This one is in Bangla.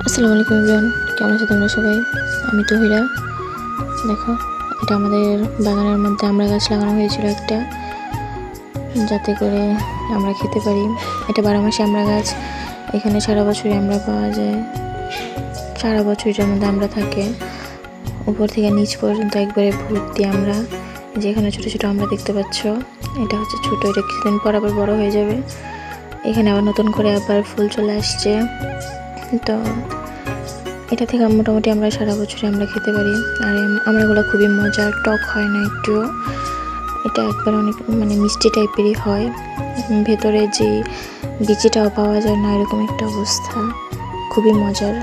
আসসালামু আলাইকুম এভরিওয়ান, কেমন আছো তোমরা সবাই? আমি তহিরা। দেখো, এটা আমাদের বাগানের মধ্যে আমরা গাছ লাগানো হয়েছিল একটা, যাতে করে আমরা খেতে পারি। এটা 12 মাসে আমরা গাছ, এখানে সারা বছরই আমরা পাওয়া যায়। সারা বছর এটার মধ্যে আমরা থাকে, উপর থেকে নিচ পর্যন্ত একবারে ভর্তি আমরা। যেখানে ছোটো ছোটো আমরা দেখতে পাচ্ছ, এটা হচ্ছে ছোটো, এটা কিছুদিন পর আবার বড় হয়ে যাবে। এখানে আবার নতুন করে আবার ফুল চলে আসছে। তো এটা থেকে মোটামুটি আমরা সারা বছরই আমরা খেতে পারি। আর আমরাগুলো খুবই মজার, টক হয় না একটুও। এটা একবার অনেক মিষ্টি টাইপেরই হয়, ভেতরে যে বিচিটাও পাওয়া যায় না, এরকম একটা অবস্থা, খুবই মজার।